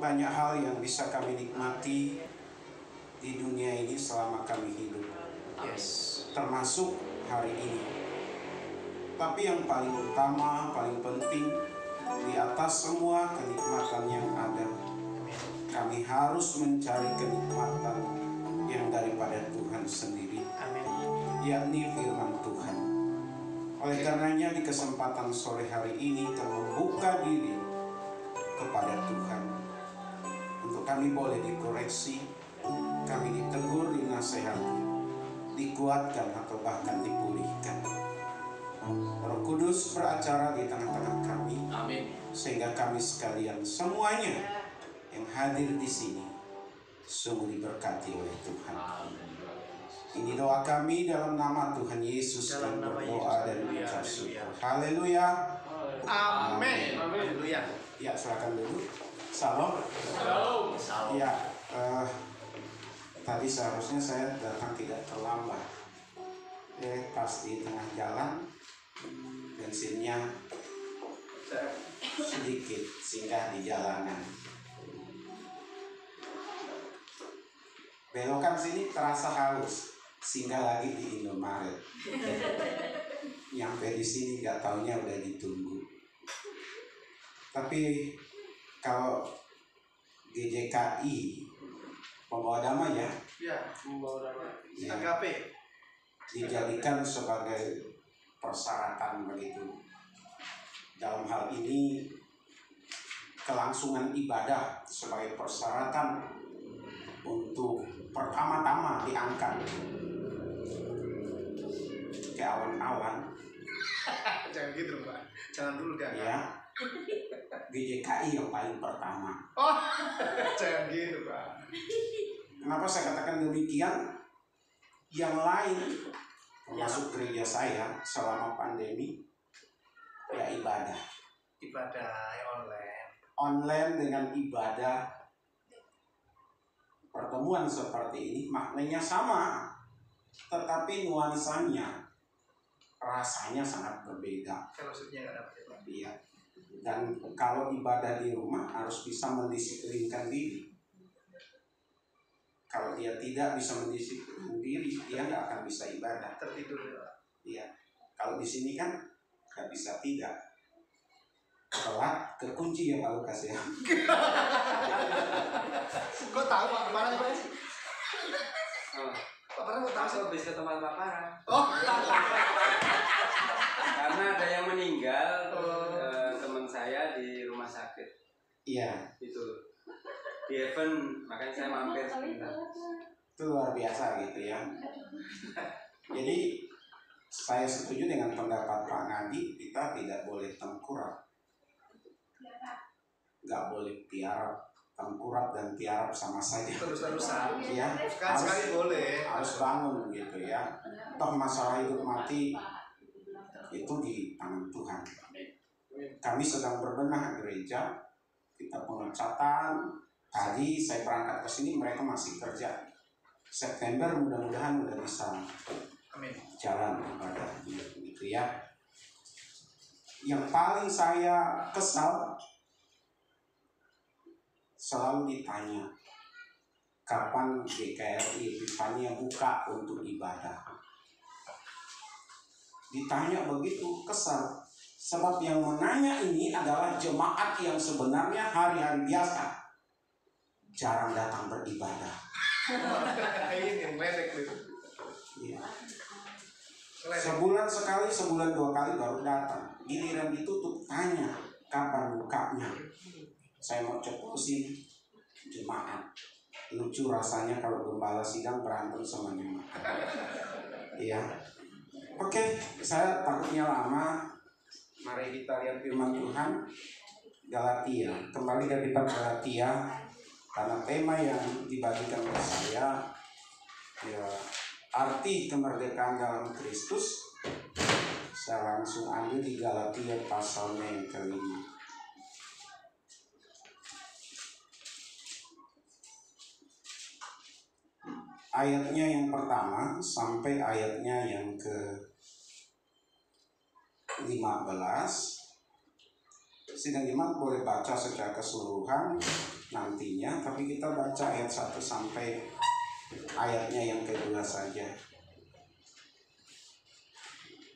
banyak hal yang bisa kami nikmati di dunia ini selama kami hidup. Termasuk hari ini. Tapi yang paling utama, paling penting, di atas semua kenikmatan yang ada, kami harus mencari kenikmatan yang daripada Tuhan sendiri, yakni firman Tuhan. Oleh karenanya di kesempatan sore hari ini kami membuka diri kepada Tuhan untuk kami boleh dikoreksi, kami ditegur, dinasehati, dikuatkan atau bahkan dipulihkan. Roh Kudus beracara di tengah-tengah kami. Amin. Sehingga kami sekalian semuanya yang hadir di sini sungguh diberkati oleh Tuhan. Ini doa kami dalam nama Tuhan Yesus dan berdoa dan mengucap syukur. Haleluya. Amin. Haleluya. Ya, silakan dulu. Salam. Salam. Ya, tadi seharusnya saya datang tidak terlambat. Pas di tengah jalan bensinnya sedikit singgah di jalanan. Belokan sini terasa haus, singgah lagi di Indomaret. Nyampe di sini nggak taunya udah ditunggu. Tapi kalau GJKI pembawa damai ya, pembawa damai, AKP dijadikan sebagai persyaratan begitu. Dalam hal ini kelangsungan ibadah sebagai persyaratan untuk pertama-tama diangkat ke awan-awan. Jangan gitu Pak, jangan dulu kan. Ya, GJKI yang paling pertama. Oh, jangan gitu Pak. Kenapa saya katakan demikian? Yang lain, termasuk gereja saya selama pandemi, ya ibadah. Ibadah online. Online dengan ibadah, pertemuan seperti ini maknanya sama, tetapi nuansanya, rasanya sangat berbeda. Fellowshipnya nggak dapat. Iya. Dan kalau ibadah di rumah harus bisa mendisiplinkan diri. Kalau dia tidak bisa mendisiplinkan diri, dia nggak akan bisa ibadah. Tertidur ya. Iya. Kalau di sini kan nggak bisa tidak. Telat kekunci ya Pak Lukas ya. Kok tahu Pak Parang Pak? Pak Parang kok tahu saya bisa teman Pak Parang? Oh. Karena ada yang meninggal, teman saya di rumah sakit. Iya. Itu di event, makanya saya mampir sebentar. Itu luar biasa gitu ya. Jadi saya setuju dengan pendapat Pak Ngadi, kita tidak boleh tengkurap. Nggak boleh tiarap. Tengkurap dan tiarap sama saja. Terus-terusan. Ya, Sekali boleh. harus bangun gitu ya. Toh masalah hidup mati itu di tangan Tuhan. Kami sedang berbenah gereja, kita pengecatan. Tadi saya berangkat ke sini, mereka masih kerja. September mudah-mudahan udah bisa jalan ibadah gitu ya. Yang paling saya kesal, selalu ditanya kapan GKRI Epifania buka untuk ibadah. Ditanya begitu kesal, sebab yang menanya ini adalah jemaat yang sebenarnya hari-hari biasa jarang datang beribadah. Ini meledek gitu. Ya. Sebulan sekali, sebulan dua kali baru datang. Giliran ditutup tanya kapan bukanya. Saya mau cepusin jemaat. Lucu rasanya kalau gembala sidang berantem sama jemaat. Iya. Oke, saya takutnya lama. Mari kita lihat firman Tuhan. Galatia. Kembali dari kitab Galatia. Karena tema yang dibagikan oleh saya, ya, arti kemerdekaan dalam Kristus, saya langsung ambil di Galatia pasalnya yang kelima. Ayatnya yang pertama sampai ayatnya yang ke-15. Sidang Jemaat boleh baca secara keseluruhan nantinya, tapi kita baca ayat 1 sampai ayatnya yang kedua saja.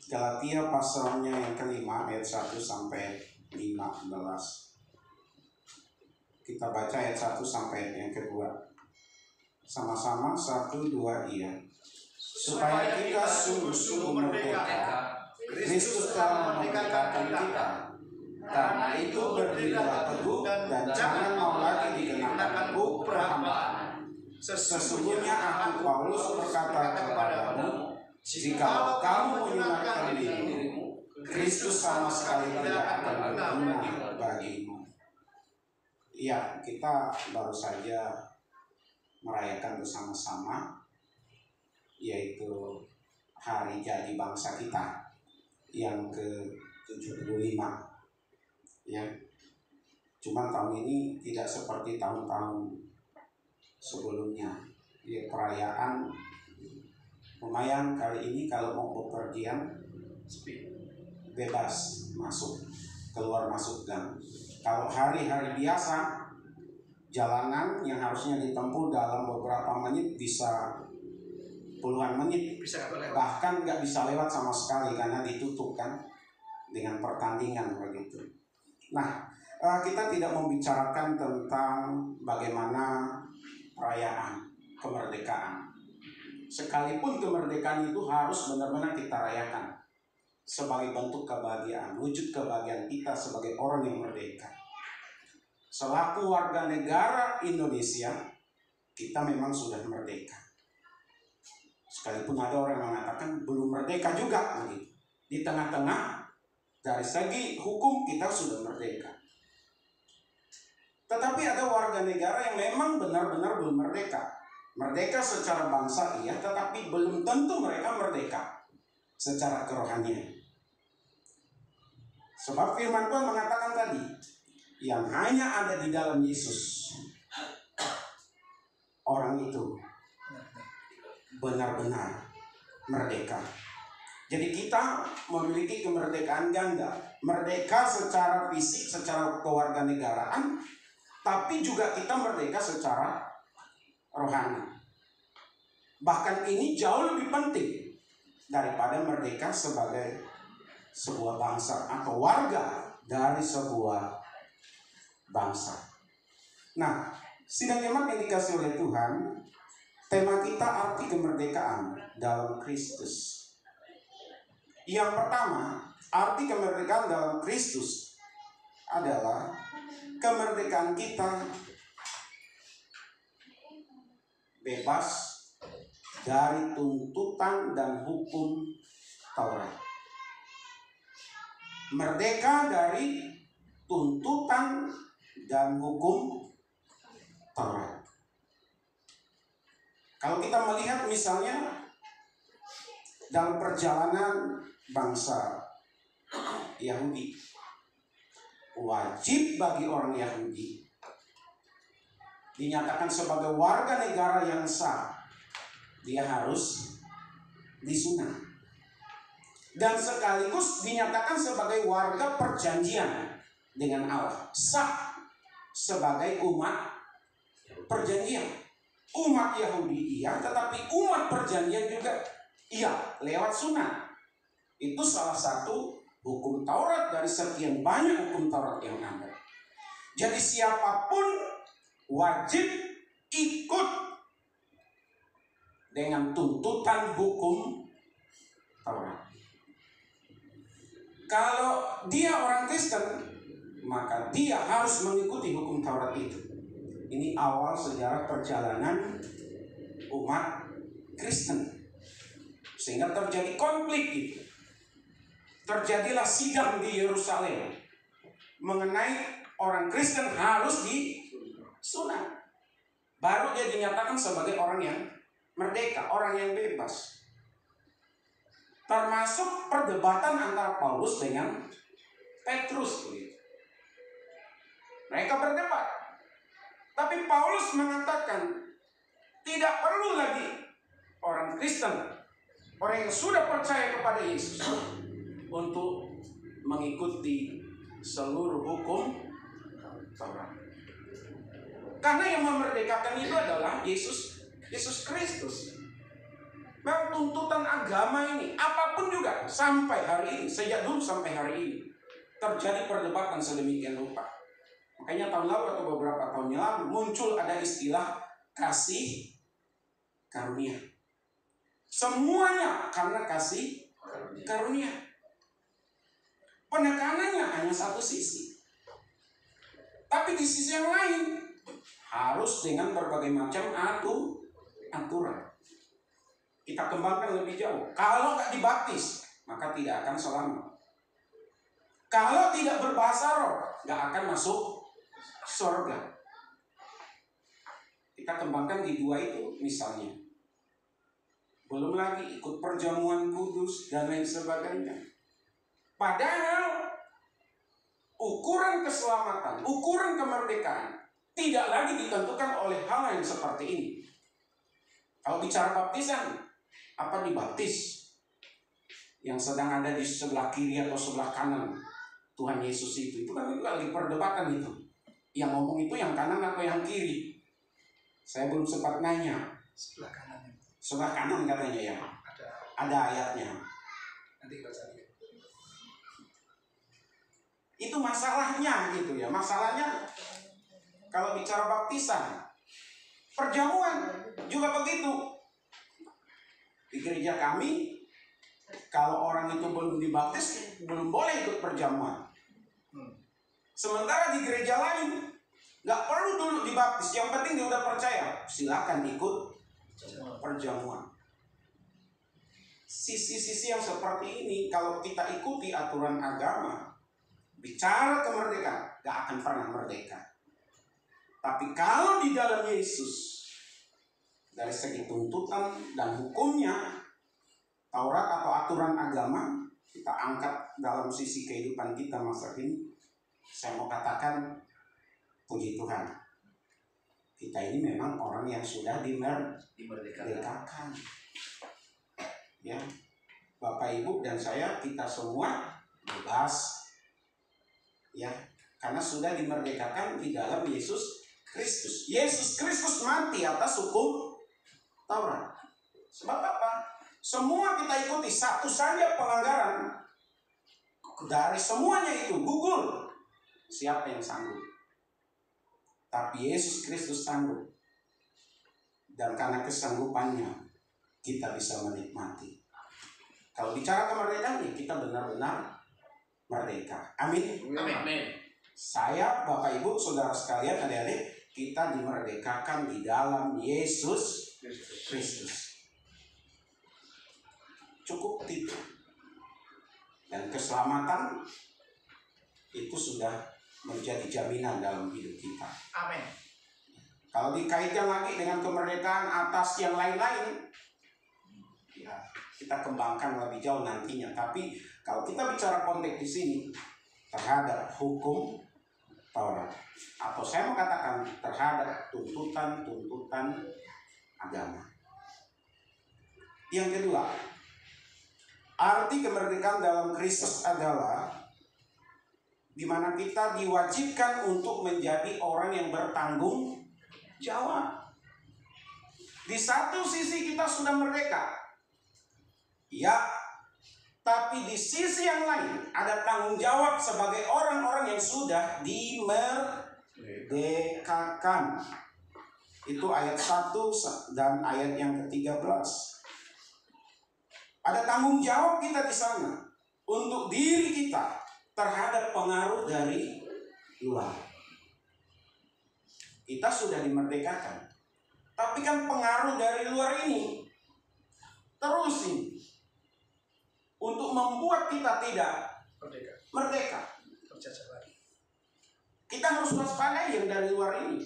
Galatia pasalnya yang kelima ayat 1 sampai 15. Kita baca ayat 1 sampai yang kedua. Sama-sama 1, 2, iya. Supaya kita sungguh-sungguh merdeka, Kristus telah memerdekakan kita. Karena itu berdirilah teguh dan jangan mau lagi dikenakan buku perhambaan. Sesungguhnya aku Paulus berkata kepadamu, jikalau kamu menyunatkan dirimu, Kristus sama sekali tidak akan berguna bagimu. Ya, kita baru saja merayakan bersama-sama, yaitu hari jadi bangsa kita yang ke-75. Ya, cuma tahun ini tidak seperti tahun-tahun sebelumnya. Ya, perayaan lumayan kali ini kalau mau bepergian bebas masuk, keluar masuk gang. Kalau hari-hari biasa, jalanan yang harusnya ditempuh dalam beberapa menit bisa puluhan menit, bahkan nggak bisa lewat sama sekali karena ditutup kan dengan pertandingan begitu. Nah, kita tidak membicarakan tentang bagaimana perayaan kemerdekaan. Sekalipun kemerdekaan itu harus benar-benar kita rayakan sebagai bentuk kebahagiaan, wujud kebahagiaan kita sebagai orang yang merdeka. Selaku warga negara Indonesia, kita memang sudah merdeka. Sekalipun ada orang yang mengatakan belum merdeka juga, begitu. Di tengah-tengah, dari segi hukum kita sudah merdeka. Tetapi ada warga negara yang memang benar-benar belum merdeka. Merdeka secara bangsa iya, tetapi belum tentu mereka merdeka secara kerohanian. Sebab firman Tuhan mengatakan tadi, yang hanya ada di dalam Yesus, orang itu benar-benar merdeka. Jadi kita memiliki kemerdekaan ganda. Merdeka secara fisik, secara kewarganegaraan, tapi juga kita merdeka secara rohani. Bahkan ini jauh lebih penting daripada merdeka sebagai sebuah bangsa atau warga dari sebuah bangsa. Nah, sidang jemaat yang dikasih oleh Tuhan, tema kita arti kemerdekaan dalam Kristus. Yang pertama, arti kemerdekaan dalam Kristus adalah kemerdekaan kita bebas dari tuntutan dan hukum Taurat. Merdeka dari tuntutan dan hukum Taurat. Kalau kita melihat misalnya dalam perjalanan bangsa Yahudi, wajib bagi orang Yahudi dinyatakan sebagai warga negara yang sah, dia harus disunat dan sekaligus dinyatakan sebagai warga perjanjian dengan Allah, sah sebagai umat perjanjian. Umat Yahudi iya, tetapi umat perjanjian juga iya, lewat sunat. Itu salah satu hukum Taurat dari sekian banyak hukum Taurat yang ada. Jadi siapapun wajib ikut dengan tuntutan hukum Taurat. Kalau dia orang Kristen, maka dia harus mengikuti hukum Taurat itu. Ini awal sejarah perjalanan umat Kristen, sehingga terjadi konflik itu. Terjadilah sidang di Yerusalem mengenai orang Kristen harus disunat, baru dia dinyatakan sebagai orang yang merdeka, orang yang bebas. Termasuk perdebatan antara Paulus dengan Petrus. Mereka berdebat, tapi Paulus mengatakan tidak perlu lagi orang Kristen, orang yang sudah percaya kepada Yesus, untuk mengikuti seluruh hukum Taurat. Karena yang memerdekakan itu adalah Yesus Kristus. Memang tuntutan agama ini, apapun juga, sampai hari ini, sejak dulu sampai hari ini, terjadi perdebatan sedemikian rupa. Makanya tahun lalu atau beberapa tahun yang lalu muncul ada istilah kasih karunia. Semuanya karena kasih karunia. Penekanannya hanya satu sisi. Tapi di sisi yang lain harus dengan berbagai macam aturan. Kita kembangkan lebih jauh. Kalau nggak dibaptis, maka tidak akan selamat. Kalau tidak berbahasa roh, nggak akan masuk surga. Kita kembangkan di dua itu misalnya. Belum lagi ikut perjamuan kudus dan lain sebagainya. Padahal ukuran keselamatan, ukuran kemerdekaan tidak lagi ditentukan oleh hal yang seperti ini. Kalau bicara baptisan, apa dibaptis? Yang sedang ada di sebelah kiri atau sebelah kanan Tuhan Yesus itu kan lagi perdebatan itu. Yang ngomong itu yang kanan atau yang kiri? Saya belum sempat nanya. Sebelah kanan. Sebelah kanan katanya ya. Ada ayatnya. Nanti baca lihat. Itu masalahnya gitu ya. Masalahnya kalau bicara baptisan, perjamuan juga begitu. Di gereja kami, kalau orang itu belum dibaptis, belum boleh ikut perjamuan. Sementara di gereja lain, nggak perlu dulu dibaptis. Yang penting dia udah percaya, silakan ikut perjamuan. Sisi-sisi yang seperti ini, kalau kita ikuti aturan agama, bicara kemerdekaan, nggak akan pernah merdeka. Tapi kalau di dalam Yesus, dari segi tuntutan dan hukumnya, Taurat atau aturan agama, kita angkat dalam sisi kehidupan kita masa kini, saya mau katakan, puji Tuhan, kita ini memang orang yang sudah dimerdekakan. Ya, Bapak Ibu dan saya, kita semua bebas. Ya, karena sudah dimerdekakan di dalam Yesus Kristus. Yesus Kristus mati atas hukum Taurat. Sebab apa? Semua kita ikuti, satu saja pelanggaran dari semuanya itu gugur. Siapa yang sanggup? Tapi Yesus Kristus sanggup. Dan karena kesanggupannya kita bisa menikmati. Kalau bicara kemerdekaan, kita benar-benar merdeka. Amin. Amin. Saya, Bapak Ibu, saudara sekalian, adik-adik, kita dimerdekakan di dalam Yesus Kristus. Cukup itu. Dan keselamatan itu sudah menjadi jaminan dalam hidup kita. Amin. Kalau dikaitkan lagi dengan kemerdekaan atas yang lain-lain, ya kita kembangkan lebih jauh nantinya. Tapi kalau kita bicara konteks di sini terhadap hukum Taurat, atau saya mau katakan terhadap tuntutan agama. Yang kedua, arti kemerdekaan dalam Kristus adalah di mana kita diwajibkan untuk menjadi orang yang bertanggung jawab. Di satu sisi kita sudah merdeka, ya, tapi di sisi yang lain ada tanggung jawab sebagai orang-orang yang sudah dimerdekakan. Itu ayat 1 dan ayat yang ke-13. Ada tanggung jawab kita di sana untuk diri kita terhadap pengaruh dari luar. Kita sudah dimerdekakan, tapi kan pengaruh dari luar ini terus ini untuk membuat kita tidak merdeka. Kita harus waspadai yang dari luar ini.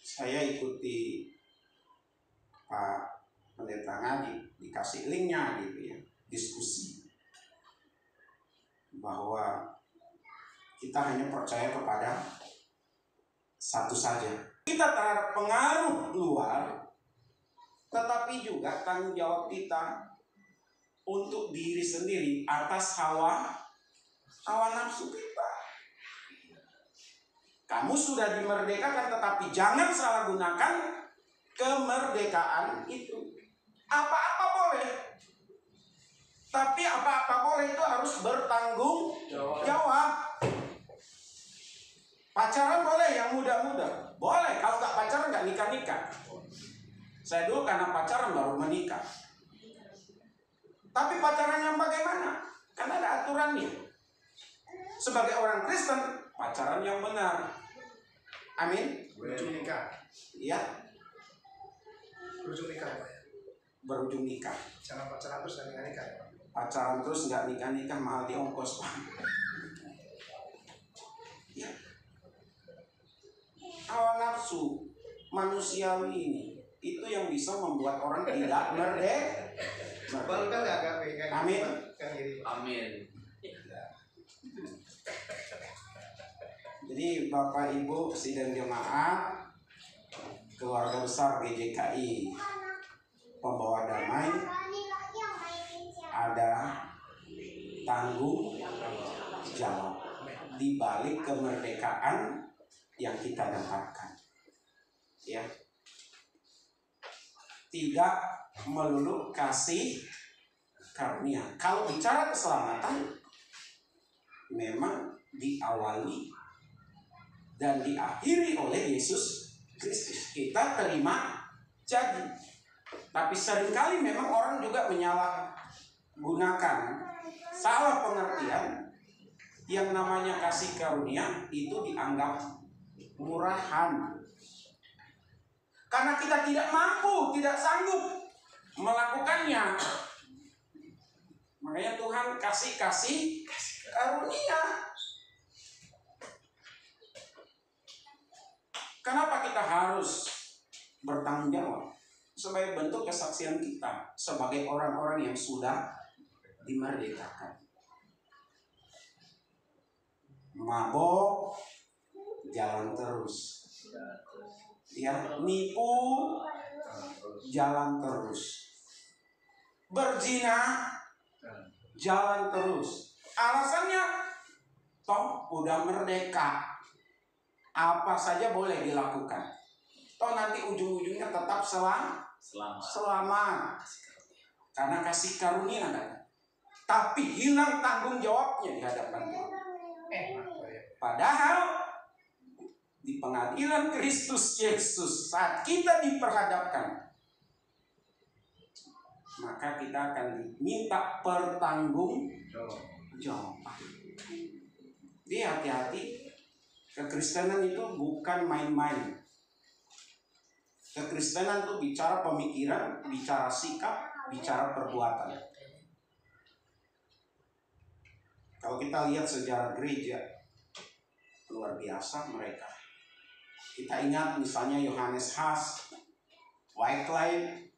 Saya ikuti Pak Pendeta Ngadi, dikasih linknya gitu ya, diskusi bahwa kita hanya percaya kepada satu saja. Kita terhadap pengaruh luar, tetapi juga tanggung jawab kita untuk diri sendiri atas hawa nafsu kita. Kamu sudah dimerdekakan, tetapi jangan salah gunakan kemerdekaan itu. Apa-apa boleh, tapi apa-apa boleh itu harus bertanggung jawab. Pacaran boleh yang muda-muda, boleh. Kalau nggak pacaran nggak nikah-nikah. Saya dulu karena pacaran baru menikah. Tapi pacaran yang bagaimana? Kan ada aturannya. Sebagai orang Kristen, pacaran yang benar. Amin. Berujung nikah. Ya, Berujung nikah ya Pak ya. berujung nikah. Jangan pacaran terus dan nikah ya Pak. Pacaran terus nggak nikah-nikah, mahal di ongkos, Pak. Ya. Hawa nafsu manusiawi ini itu yang bisa membuat orang tidak merdeka. Baru kan agak kayak Amin. Kan gini Pak. Amin. Jadi Bapak Ibu sidang jemaat, keluarga besar GJKI Pembawa Damai, ada tanggung jawab di balik kemerdekaan yang kita dapatkan. Ya. Tidak melulu kasih karunia. Kalau bicara keselamatan, memang diawali dan diakhiri oleh Yesus Kristus. Kita terima jadi. Tapi seringkali memang orang juga menyalahgunakan, salah pengertian, yang namanya kasih karunia itu dianggap murahan. Karena kita tidak mampu, tidak sanggup melakukannya. Makanya Tuhan kasih karunia. Kenapa kita harus bertanggung jawab? Sebagai bentuk kesaksian kita sebagai orang-orang yang sudah dimerdekakan. Mabok, jalan terus. Ya, nipu, jalan terus. Berzina, jalan terus. Alasannya, toh udah merdeka. Apa saja boleh dilakukan. Toh nanti ujung-ujungnya tetap selamat. Karena kasih karunia ada. Tapi hilang tanggung jawabnya di hadapan Tuhan. Padahal di pengadilan Kristus Yesus saat kita diperhadapkan, maka kita akan diminta pertanggung jawaban. Jadi hati-hati. Kekristenan itu bukan main-main. Kekristenan itu bicara pemikiran, bicara sikap, bicara perbuatan. Kalau kita lihat sejarah gereja, luar biasa mereka. Kita ingat misalnya Yohanes Huss, Wycliffe,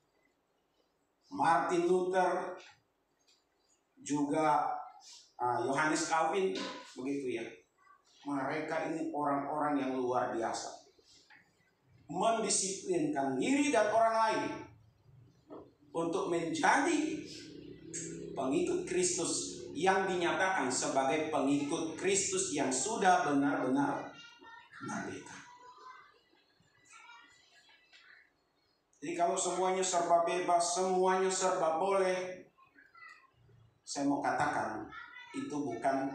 Martin Luther, juga Yohanes Calvin, begitu ya. Mereka ini orang-orang yang luar biasa. Mendisiplinkan diri dan orang lain untuk menjadi pengikut Kristus yang dinyatakan sebagai pengikut Kristus yang sudah benar-benar merdeka. Jadi kalau semuanya serba bebas, semuanya serba boleh, saya mau katakan itu bukan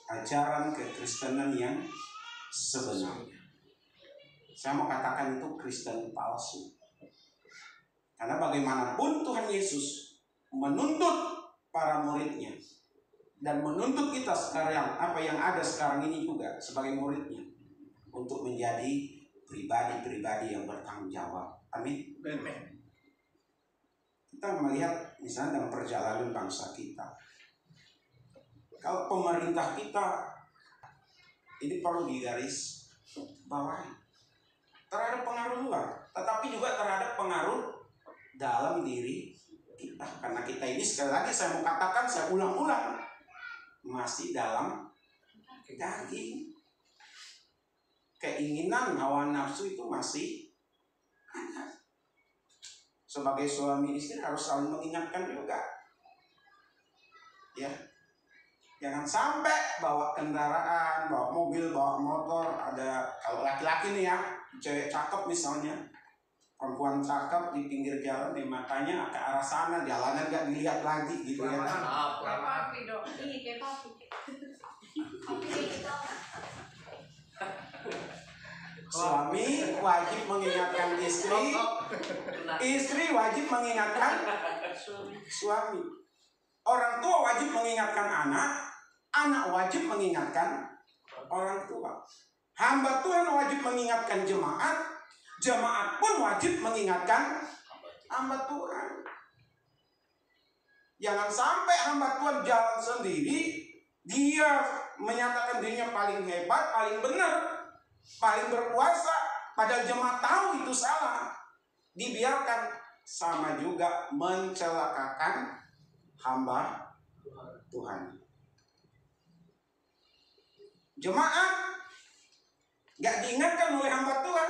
ajaran kekristenan yang sebenarnya. Saya mau katakan itu Kristen palsu. Karena bagaimanapun Tuhan Yesus menuntut para muridnya dan menuntut kita sekarang, apa yang ada sekarang ini juga sebagai muridnya, untuk menjadi pribadi-pribadi yang bertanggung jawab. Amin. Kita melihat misalnya dalam perjalanan bangsa kita. Kalau pemerintah kita ini perlu digaris bawahi terhadap pengaruh luar, tetapi juga terhadap pengaruh dalam diri kita. Karena kita ini sekali lagi saya mau katakan, saya ulang-ulang, masih dalam daging. Keinginan hawa nafsu itu masih ada. Sebagai suami istri harus saling mengingatkan juga. Ya. Jangan sampai bawa kendaraan, bawa mobil, bawa motor, ada kalau laki-laki nih ya, cewek cakep misalnya, perempuan cakep di pinggir jalan, matanya ke arah sana, jalanan gak dilihat lagi gitu ya. Kelamaan. Papi dong, ini kayak papi. Suami wajib mengingatkan istri, istri wajib mengingatkan suami. Orang tua wajib mengingatkan anak, anak wajib mengingatkan orang tua. Hamba Tuhan wajib mengingatkan jemaat, jemaat pun wajib mengingatkan hamba Tuhan. Jangan sampai hamba Tuhan jalan sendiri, dia menyatakan dirinya paling hebat, paling benar, paling berkuasa, padahal jemaat tahu itu salah. Dibiarkan, sama juga mencelakakan hamba Tuhan. Jemaat gak diingatkan oleh hamba Tuhan.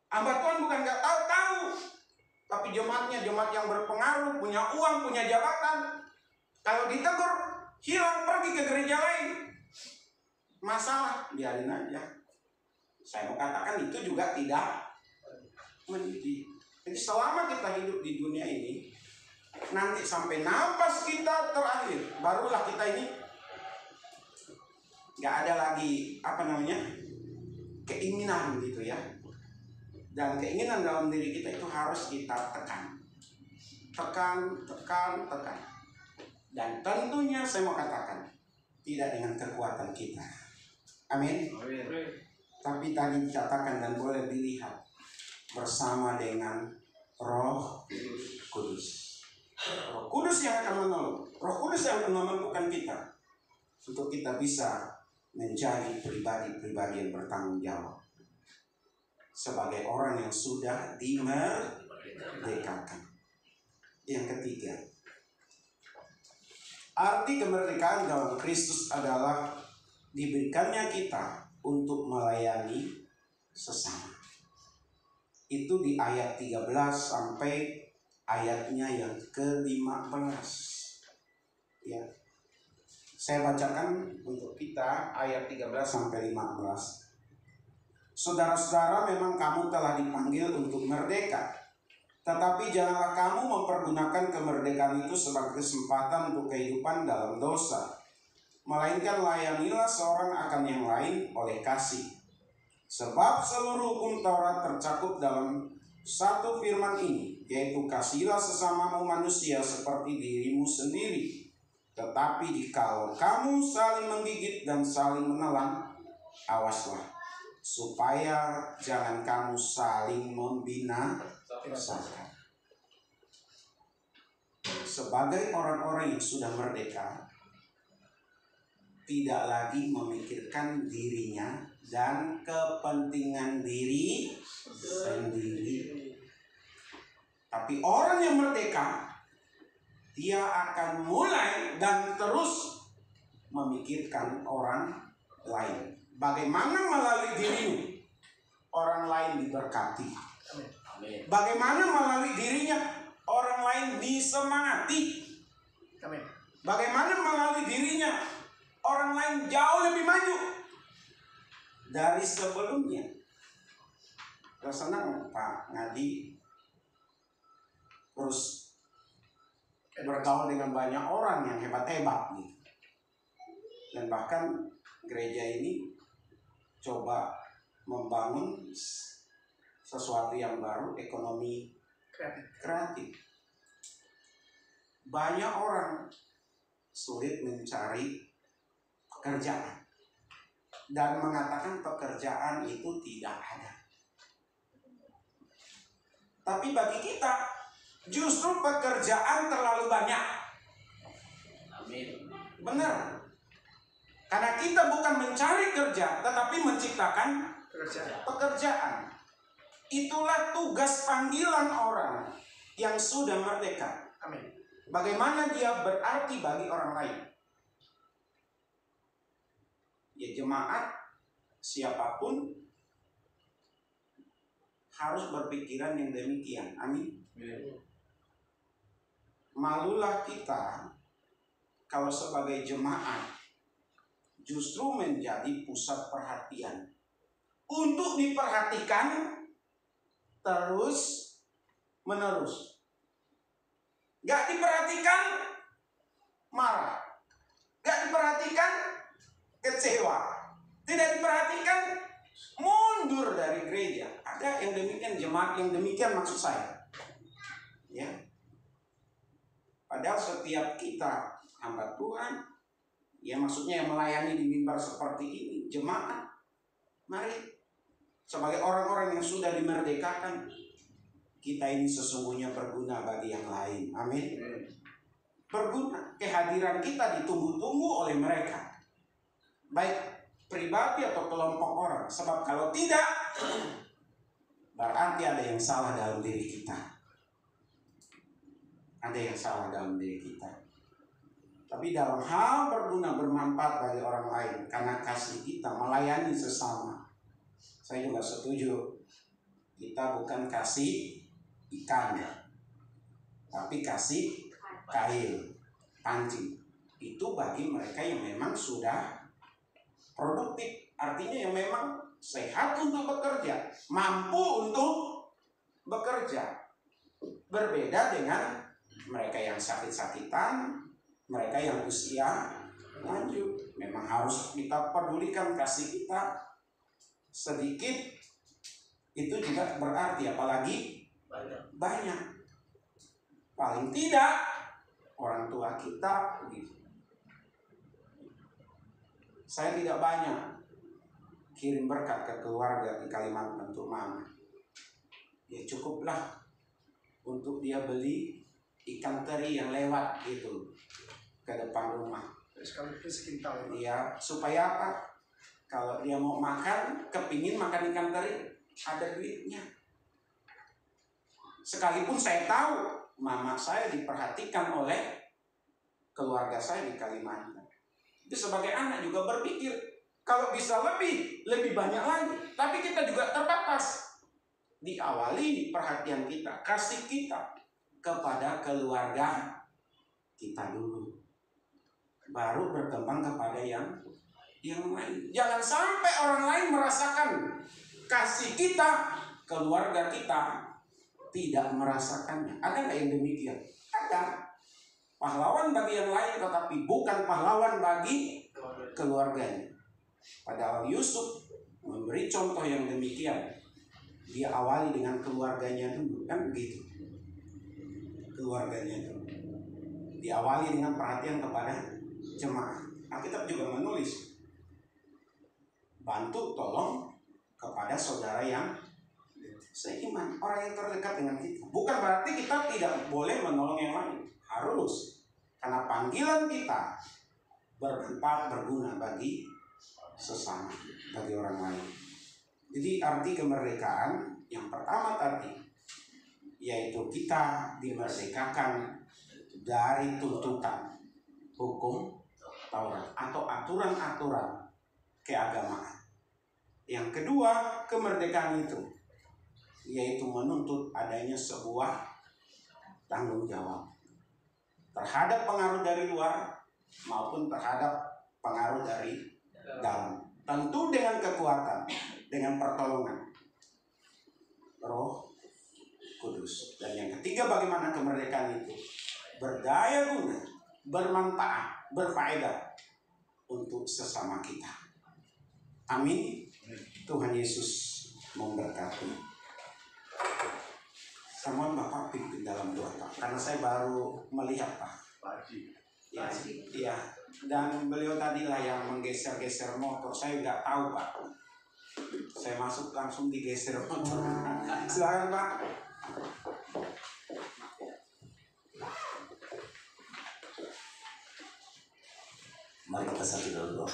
Hamba Tuhan bukan gak tahu, tapi jemaatnya jemaat yang berpengaruh, punya uang, punya jabatan. Kalau ditegur, hilang pergi ke gereja lain. Masalah, biarin aja. Saya mau katakan itu juga tidak mendidik. Jadi selama kita hidup di dunia ini, nanti sampai nafas kita terakhir, barulah kita ini nggak ada lagi keinginan gitu ya. Dan keinginan dalam diri kita itu harus kita tekan. Dan tentunya saya mau katakan, tidak dengan kekuatan kita. Amin. Tapi tadi dikatakan dan boleh dilihat bersama dengan Roh Kudus. Roh Kudus yang akan menolong. Roh Kudus yang akan memampukan kita untuk kita bisa menjadi pribadi-pribadi yang bertanggung jawab sebagai orang yang sudah dimerdekakan. Yang ketiga, arti kemerdekaan dalam Kristus adalah diberikannya kita untuk melayani sesama. Itu di ayat 13 sampai ayatnya yang ke-15. Ya. Saya bacakan untuk kita ayat 13 sampai 15. Saudara-saudara, memang kamu telah dipanggil untuk merdeka. Tetapi janganlah kamu mempergunakan kemerdekaan itu sebagai kesempatan untuk kehidupan dalam dosa. Melainkan layanilah seorang akan yang lain oleh kasih. Sebab seluruh hukum Taurat tercakup dalam satu firman ini, yaitu kasihilah sesamamu manusia seperti dirimu sendiri. Tetapi jikalau kamu saling menggigit dan saling menelan, awaslah, supaya jangan kamu saling membinasakan. Sebagai orang-orang yang sudah merdeka, tidak lagi memikirkan dirinya dan kepentingan diri sendiri. Tapi orang yang merdeka, dia akan mulai dan terus memikirkan orang lain. Bagaimana melalui dirinya orang lain diberkati. Bagaimana melalui dirinya orang lain disemangati. Bagaimana melalui dirinya orang lain jauh lebih maju dari sebelumnya. Saya senang Pak Ngadi terus bergaul dengan banyak orang yang hebat-hebat nih. Dan bahkan gereja ini coba membangun sesuatu yang baru, ekonomi kreatif. Banyak orang sulit mencari pekerjaan dan mengatakan pekerjaan itu tidak ada. Tapi bagi kita justru pekerjaan terlalu banyak. Amin. Benar. Karena kita bukan mencari kerja, tetapi menciptakan pekerjaan. Itulah tugas panggilan orang yang sudah merdeka. Amin. Bagaimana dia berarti bagi orang lain. Ya, jemaat siapapun harus berpikiran yang demikian. Amin. Malulah kita kalau sebagai jemaat justru menjadi pusat perhatian. Untuk diperhatikan terus menerus. Gak diperhatikan, marah. Gak diperhatikan, kecewa. Tidak diperhatikan, mundur dari gereja. Ada yang demikian, jemaat yang demikian maksud saya. Ya. Padahal setiap kita hamba Tuhan, ya maksudnya yang melayani di mimbar seperti ini, jemaat, mari sebagai orang-orang yang sudah dimerdekakan, kita ini sesungguhnya berguna bagi yang lain. Amin. Berguna. Kehadiran kita ditunggu-tunggu oleh mereka, baik pribadi atau kelompok orang. Sebab kalau tidak, berarti ada yang salah dalam diri kita. Ada yang salah dalam diri kita. Tapi dalam hal berguna, bermanfaat bagi orang lain, karena kasih kita melayani sesama, saya juga setuju. Kita bukan kasih ikan, tapi kasih kail, pancing. Itu bagi mereka yang memang sudah produktif, artinya yang memang sehat untuk bekerja, mampu untuk bekerja. Berbeda dengan mereka yang sakit-sakitan, mereka yang usia lanjut. Memang harus kita pedulikan, kasih kita sedikit itu juga berarti, apalagi banyak. Paling tidak orang tua kita gitu. Saya tidak banyak kirim berkat ke keluarga di Kalimantan untuk mama. Ya cukuplah untuk dia beli ikan teri yang lewat gitu ke depan rumah. Sekaligus sekintal. Iya, supaya apa? Kalau dia mau makan, kepingin makan ikan teri, ada duitnya. Sekalipun saya tahu mama saya diperhatikan oleh keluarga saya di Kalimantan. Itu sebagai anak juga berpikir, kalau bisa lebih banyak lagi. Tapi kita juga terbatas. Diawali perhatian kita, kasih kita kepada keluarga kita dulu. Baru berkembang kepada yang lain. Jangan sampai orang lain merasakan kasih kita, keluarga kita tidak merasakannya. Ada nggak yang demikian? Ada. Pahlawan bagi yang lain, tetapi bukan pahlawan bagi keluarganya. Padahal Yusuf memberi contoh yang demikian. Dia awali dengan keluarganya dulu, kan begitu. Keluarganya dulu. Diawali dengan perhatian kepada jemaat. Alkitab juga menulis, bantu tolong kepada saudara yang seiman, orang yang terdekat dengan kita. Bukan berarti kita tidak boleh menolong yang lain. Harus. Karena panggilan kita bermanfaat, berguna bagi sesama, bagi orang lain. Jadi arti kemerdekaan yang pertama tadi, yaitu kita dimerdekakan dari tuntutan hukum Taurat atau aturan-aturan keagamaan. Yang kedua, kemerdekaan itu yaitu menuntut adanya sebuah tanggung jawab terhadap pengaruh dari luar maupun terhadap pengaruh dari dalam. Tentu dengan kekuatan, dengan pertolongan Roh Kudus. Dan yang ketiga, bagaimana kemerdekaan itu berdaya guna, bermanfaat, berfaedah untuk sesama kita. Amin. Tuhan Yesus memberkati. Sama Bapak pimpin dalam doa, Pak, karena saya baru melihat, Pak. Ya, ya. Dan beliau tadilah yang menggeser-geser motor. Saya nggak tahu, Pak. Saya masuk langsung digeser motor. Silakan, Pak. Mari kita satu dalam doa.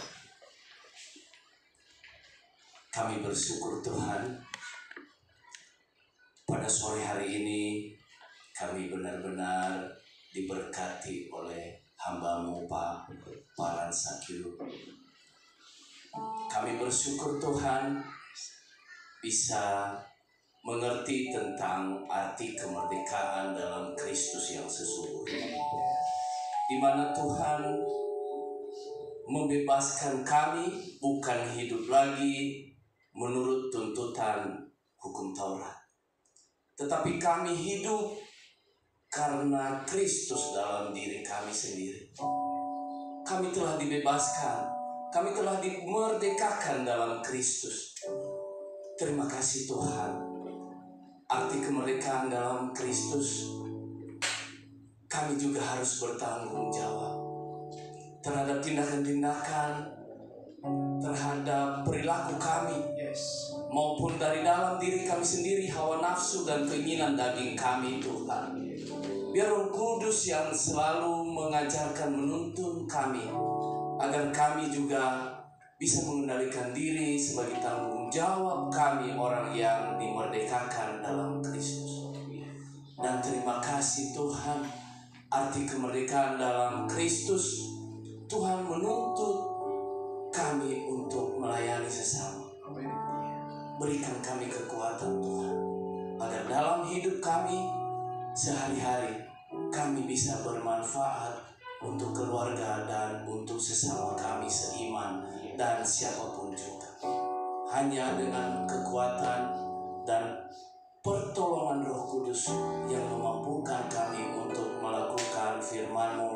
Kami bersyukur Tuhan, pada sore hari ini kami benar-benar diberkati oleh hamba-Mu Pak Paran Sakyu. Kami bersyukur Tuhan bisa mengerti tentang arti kemerdekaan dalam Kristus yang sesungguhnya. di mana Tuhan membebaskan kami bukan hidup lagi menurut tuntutan hukum Taurat, tetapi kami hidup karena Kristus dalam diri kami sendiri. Kami telah dibebaskan, kami telah dimerdekakan dalam Kristus. Terima kasih Tuhan. Arti kemerdekaan dalam Kristus, kami juga harus bertanggung jawab terhadap tindakan-tindakan, terhadap perilaku kami, maupun dari dalam diri kami sendiri, hawa nafsu dan keinginan daging kami Tuhan. Biar Roh Kudus yang selalu mengajarkan, menuntun kami, agar kami juga bisa mengendalikan diri sebagai tanggung jawab kami, orang yang dimerdekakan dalam Kristus. Dan terima kasih Tuhan, arti kemerdekaan dalam Kristus, Tuhan menuntut kami untuk melayani sesama. Berikan kami kekuatan Tuhan, agar dalam hidup kami sehari-hari kami bisa bermanfaat untuk keluarga dan untuk sesama kami seiman dan siapapun juga. Hanya dengan kekuatan dan pertolongan Roh Kudus yang memampukan kami untuk melakukan firman-Mu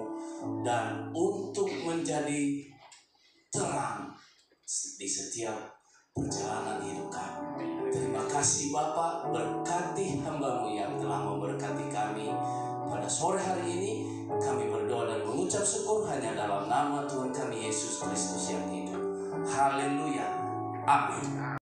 dan untuk menjadi terang di setiap perjalanan hidup kami. Terima kasih Bapa, berkati hamba-Mu yang telah memberkati kami pada sore hari ini. Kami berdoa dan mengucap syukur hanya dalam nama Tuhan kami Yesus Kristus yang hidup. Haleluya. Amin.